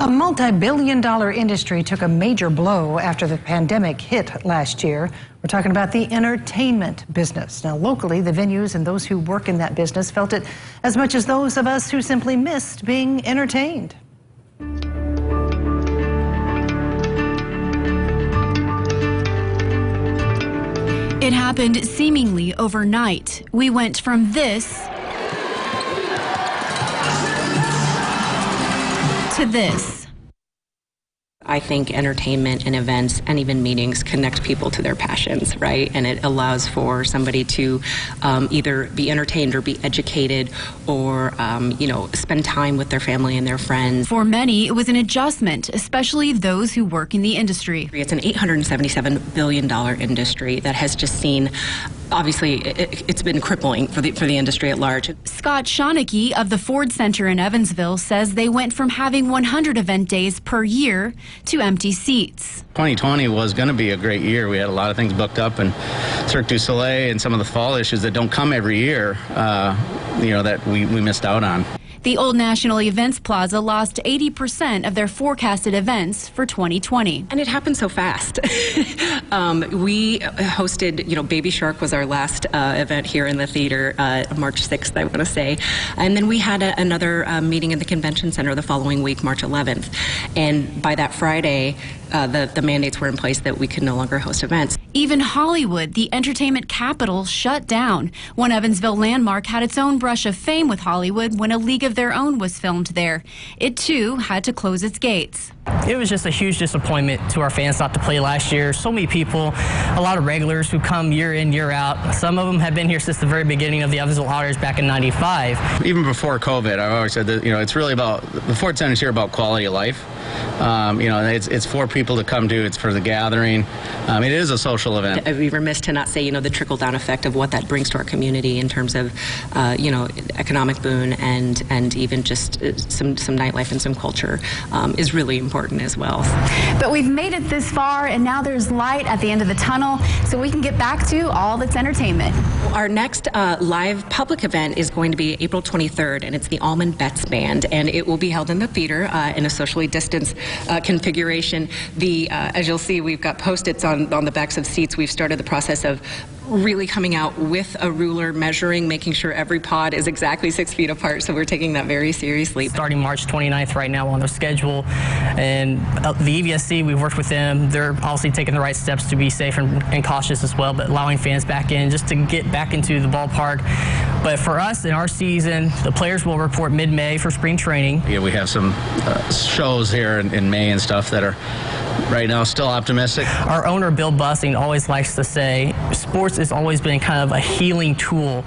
A multi-billion-dollar industry took a major blow after the pandemic hit last year. We're talking about the entertainment business. Now, locally, the venues and those who work in that business felt it as much as those of us who simply missed being entertained. It happened seemingly overnight. We went from this to this. I think entertainment and events and even meetings connect people to their passions, right? And it allows for somebody to either be entertained or be educated or, spend time with their family and their friends. For many, it was an adjustment, especially those who work in the industry. It's an $877 billion industry that has just seen, obviously, it's been crippling for the industry at large. Scott Schonecke of the Ford Center in Evansville says they went from having 100 event days per year to empty seats. 2020 was going to be a great year. We had a lot of things booked up, and Cirque du Soleil and some of the fall issues that don't come every year, that we missed out on. The Old National Events Plaza lost 80% of their forecasted events for 2020. And it happened so fast. We hosted, Baby Shark was our last event here in the theater, March 6th, I want to say. And then we had another meeting in the convention center the following week, March 11th. And by that Friday, the mandates were in place that we could no longer host events. Even Hollywood, the entertainment capital, shut down. One Evansville landmark had its own brush of fame with Hollywood when A League of Their Own was filmed there. It, too, had to close its gates. It was just a huge disappointment to our fans not to play last year. So many people, a lot of regulars who come year in, year out. Some of them have been here since the very beginning of the Evansville Otters back in '95. Even before COVID, I've always said that, it's really about, the Ford Center is here about quality of life. It's for people to come to. It's for the gathering. It is a social event. I'd be remiss to not say, the trickle-down effect of what that brings to our community in terms of, economic boon and even just some nightlife and some culture is really important as well. But we've made it this far, and now there's light at the end of the tunnel, so we can get back to all that's entertainment. Our next live public event is going to be April 23rd, and it's the Allman Betts Band, and it will be held in the theater in a socially distanced configuration. As you'll see, we've got Post-its on the backs of seats. We've started the process of really coming out with a ruler, measuring, making sure every pod is exactly 6 feet apart, so we're taking that very seriously. Starting March 29th right now on their schedule, and the EVSC, we've worked with them. They're obviously taking the right steps to be safe and cautious as well, but allowing fans back in just to get back into the ballpark. But for us, in our season, the players will report mid-May for spring training. Yeah, we have some shows here in May and stuff that are right now still optimistic. Our owner, Bill Bussing, always likes to say sports has always been kind of a healing tool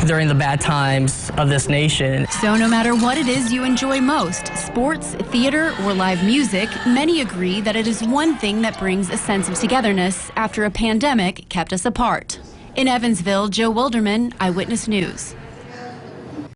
during the bad times of this nation. So no matter what it is you enjoy most, sports, theater, or live music, many agree that it is one thing that brings a sense of togetherness after a pandemic kept us apart. In Evansville, Joe Wilderman, Eyewitness News.